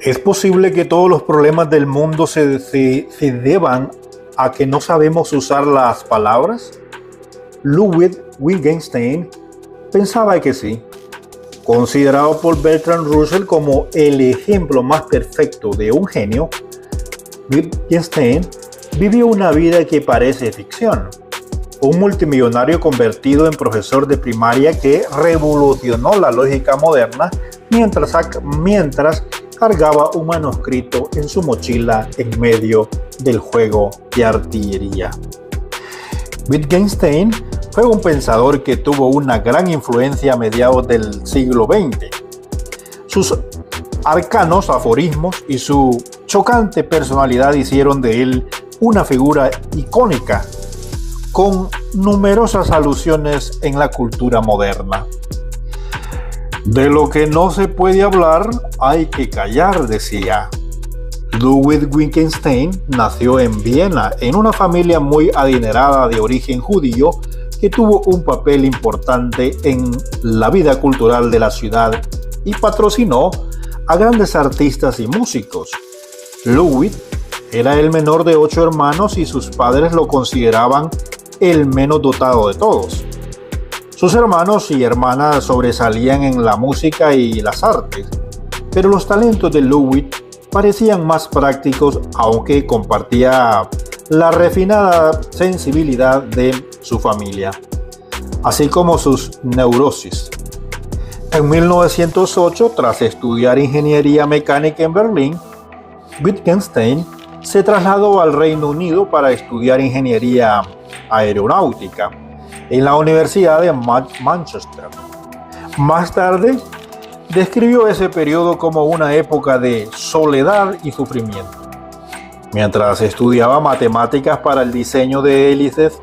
¿Es posible que todos los problemas del mundo se deban a que no sabemos usar las palabras? Ludwig Wittgenstein pensaba que sí. Considerado por Bertrand Russell como el ejemplo más perfecto de un genio, Wittgenstein vivió una vida que parece ficción. Un multimillonario convertido en profesor de primaria que revolucionó la lógica moderna mientras cargaba un manuscrito en su mochila en medio del juego de artillería. Wittgenstein fue un pensador que tuvo una gran influencia a mediados del siglo XX. Sus arcanos aforismos y su chocante personalidad hicieron de él una figura icónica, con numerosas alusiones en la cultura moderna. De lo que no se puede hablar, hay que callar, decía. Ludwig Wittgenstein nació en Viena en una familia muy adinerada de origen judío que tuvo un papel importante en la vida cultural de la ciudad y patrocinó a grandes artistas y músicos. Ludwig era el menor de 8 hermanos y sus padres lo consideraban el menos dotado de todos. Sus hermanos y hermanas sobresalían en la música y las artes, pero los talentos de Ludwig parecían más prácticos, aunque compartía la refinada sensibilidad de su familia, así como sus neurosis. En 1908, tras estudiar ingeniería mecánica en Berlín, Wittgenstein se trasladó al Reino Unido para estudiar ingeniería aeronáutica en la Universidad de Manchester. Más tarde, describió ese periodo como una época de soledad y sufrimiento. Mientras estudiaba matemáticas para el diseño de hélices,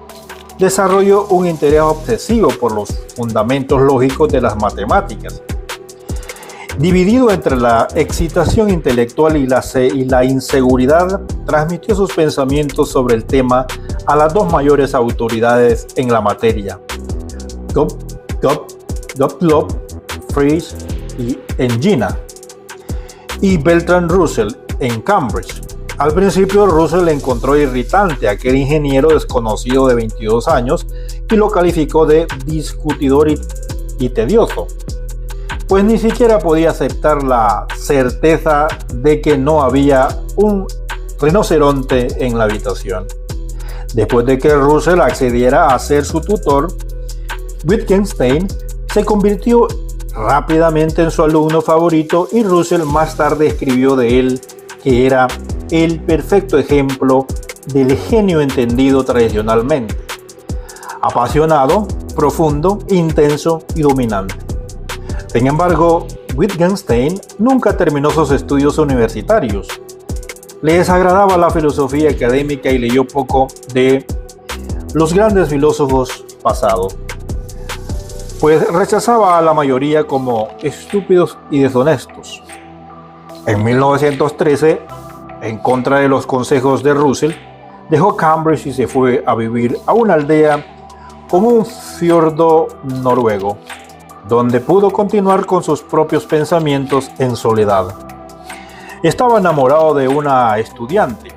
desarrolló un interés obsesivo por los fundamentos lógicos de las matemáticas. Dividido entre la excitación intelectual y la inseguridad, transmitió sus pensamientos sobre el tema a las dos mayores autoridades en la materia, Gottlob Frege y Engina, y Bertrand Russell en Cambridge. Al principio, Russell encontró irritante a aquel ingeniero desconocido de 22 años y lo calificó de discutidor y tedioso, pues ni siquiera podía aceptar la certeza de que no había un rinoceronte en la habitación. Después de que Russell accediera a ser su tutor, Wittgenstein se convirtió rápidamente en su alumno favorito y Russell más tarde escribió de él que era el perfecto ejemplo del genio entendido tradicionalmente: apasionado, profundo, intenso y dominante. Sin embargo, Wittgenstein nunca terminó sus estudios universitarios. Le desagradaba la filosofía académica y leyó poco de los grandes filósofos pasados, pues rechazaba a la mayoría como estúpidos y deshonestos. En 1913, en contra de los consejos de Russell, dejó Cambridge y se fue a vivir a una aldea como un fiordo noruego, donde pudo continuar con sus propios pensamientos en soledad. Estaba enamorado de una estudiante,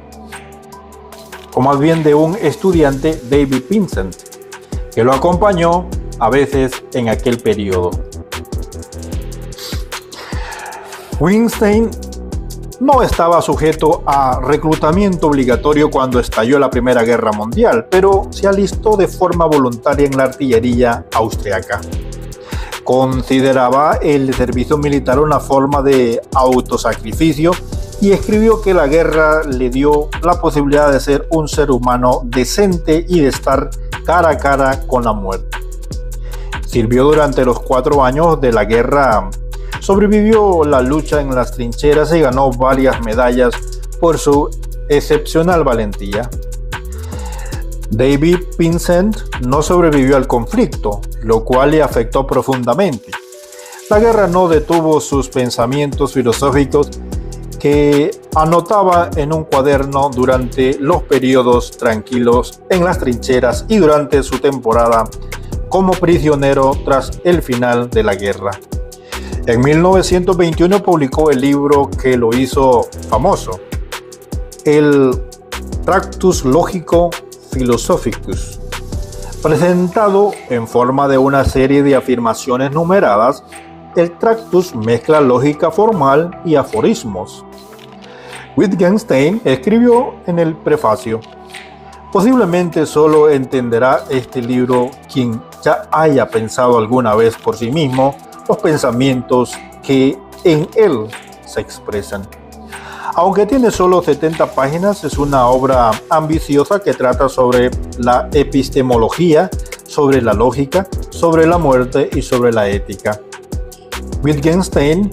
o más bien de un estudiante, David Vincent, que lo acompañó a veces en aquel periodo. Wittgenstein no estaba sujeto a reclutamiento obligatorio cuando estalló la Primera Guerra Mundial, pero se alistó de forma voluntaria en la artillería austriaca. Consideraba el servicio militar una forma de autosacrificio y escribió que la guerra le dio la posibilidad de ser un ser humano decente y de estar cara a cara con la muerte. Sirvió durante los 4 años de la guerra, sobrevivió la lucha en las trincheras y ganó varias medallas por su excepcional valentía. David Vincent no sobrevivió al conflicto, lo cual le afectó profundamente. La guerra no detuvo sus pensamientos filosóficos, que anotaba en un cuaderno durante los periodos tranquilos en las trincheras y durante su temporada como prisionero tras el final de la guerra. En 1921 publicó el libro que lo hizo famoso, el Tractus Logico Philosophicus, presentado en forma de una serie de afirmaciones numeradas. El Tractus mezcla lógica formal y aforismos. Wittgenstein escribió en el prefacio: posiblemente solo entenderá este libro quien ya haya pensado alguna vez por sí mismo los pensamientos que en él se expresan. Aunque tiene solo 70 páginas, es una obra ambiciosa que trata sobre la epistemología, sobre la lógica, sobre la muerte y sobre la ética. Wittgenstein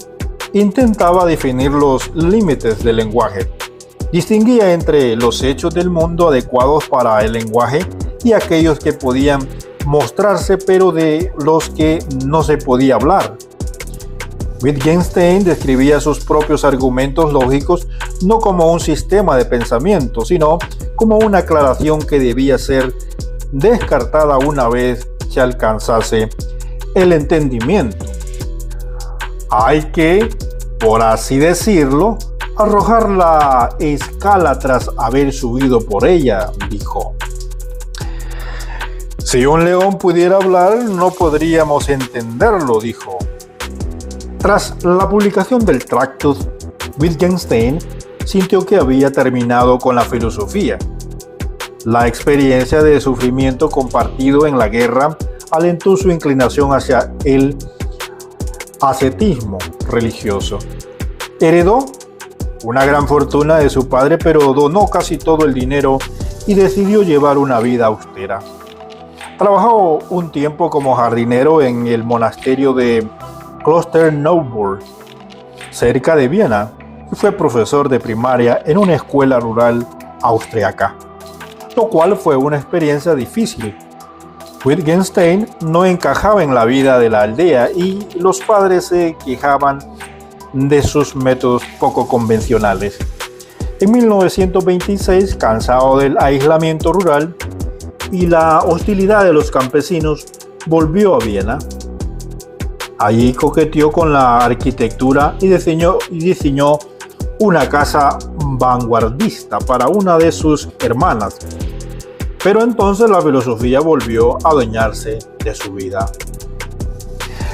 intentaba definir los límites del lenguaje. Distinguía entre los hechos del mundo adecuados para el lenguaje y aquellos que podían mostrarse pero de los que no se podía hablar. Wittgenstein describía sus propios argumentos lógicos no como un sistema de pensamiento, sino como una aclaración que debía ser descartada una vez se alcanzase el entendimiento. Hay que, por así decirlo, arrojar la escala tras haber subido por ella, dijo. Si un león pudiera hablar, no podríamos entenderlo, dijo. Tras la publicación del Tractus, Wittgenstein sintió que había terminado con la filosofía. La experiencia de sufrimiento compartido en la guerra alentó su inclinación hacia el ascetismo religioso. Heredó una gran fortuna de su padre, pero donó casi todo el dinero y decidió llevar una vida austera. Trabajó un tiempo como jardinero en el monasterio de Klosterneuburg, cerca de Viena, y fue profesor de primaria en una escuela rural austriaca, lo cual fue una experiencia difícil. Wittgenstein no encajaba en la vida de la aldea y los padres se quejaban de sus métodos poco convencionales. En 1926, cansado del aislamiento rural y la hostilidad de los campesinos, volvió a Viena. Allí coqueteó con la arquitectura y diseñó una casa vanguardista para una de sus hermanas. Pero entonces la filosofía volvió a adueñarse de su vida.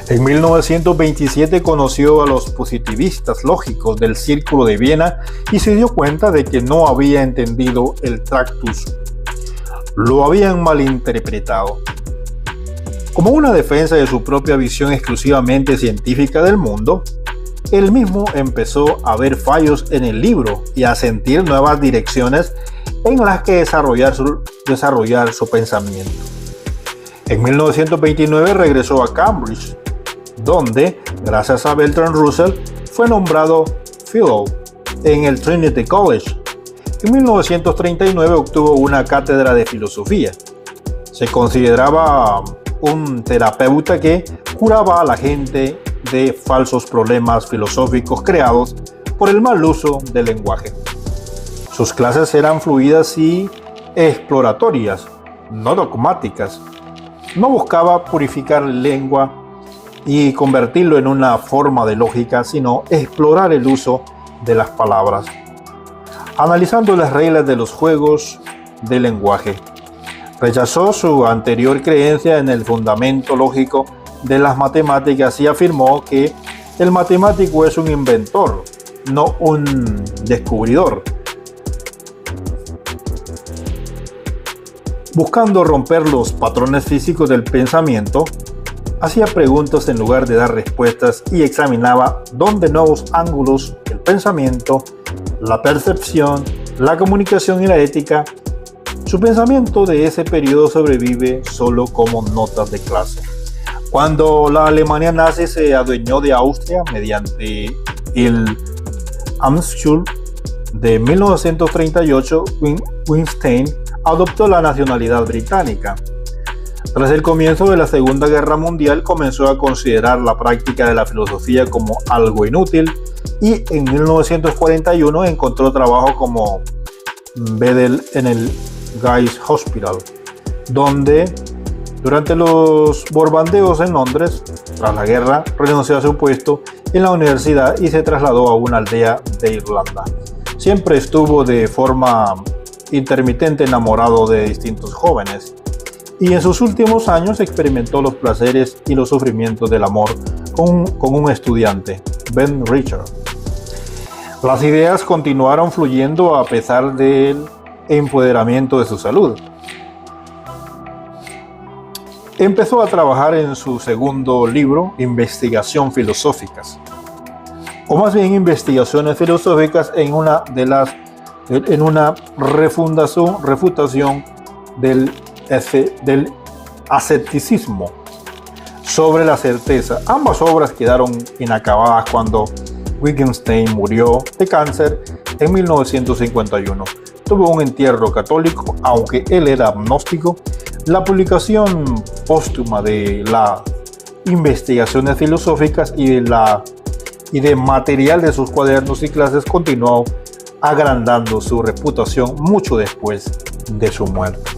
En 1927 conoció a los positivistas lógicos del Círculo de Viena y se dio cuenta de que no había entendido el Tractus. Lo habían malinterpretado. Como una defensa de su propia visión exclusivamente científica del mundo, él mismo empezó a ver fallos en el libro y a sentir nuevas direcciones en las que desarrollar su pensamiento. En 1929 regresó a Cambridge, donde, gracias a Bertrand Russell, fue nombrado Fellow en el Trinity College. En 1939 obtuvo una cátedra de filosofía. Se consideraba un terapeuta que curaba a la gente de falsos problemas filosóficos creados por el mal uso del lenguaje. Sus clases eran fluidas y exploratorias, no dogmáticas. No buscaba purificar la lengua y convertirlo en una forma de lógica, sino explorar el uso de las palabras, analizando las reglas de los juegos del lenguaje. Rechazó su anterior creencia en el fundamento lógico de las matemáticas y afirmó que el matemático es un inventor, no un descubridor. Buscando romper los patrones físicos del pensamiento, hacía preguntas en lugar de dar respuestas y examinaba dónde nuevos ángulos del pensamiento, la percepción, la comunicación y la ética. Su pensamiento de ese periodo sobrevive solo como notas de clase. Cuando la Alemania nazi se adueñó de Austria mediante el Amtsschluss de 1938, Wittgenstein adoptó la nacionalidad británica. Tras el comienzo de la Segunda Guerra Mundial, comenzó a considerar la práctica de la filosofía como algo inútil y en 1941 encontró trabajo como Bedel en el Guy's Hospital, donde durante los bombardeos en Londres Tras la guerra, renunció a su puesto en la universidad y se trasladó a una aldea de Irlanda. Siempre estuvo de forma intermitente enamorado de distintos jóvenes y en sus últimos años experimentó los placeres y los sufrimientos del amor con un estudiante, Ben Richard. Las ideas continuaron fluyendo a pesar del empoderamiento de su salud. Empezó a trabajar en su segundo libro, Investigaciones Filosóficas, o más bien Investigaciones Filosóficas, en una refutación del asceticismo sobre la certeza. Ambas obras quedaron inacabadas cuando Wittgenstein murió de cáncer en 1951. Tuvo un entierro católico, aunque él era agnóstico. La publicación póstuma de las Investigaciones Filosóficas y de material de sus cuadernos y clases continuó agrandando su reputación mucho después de su muerte.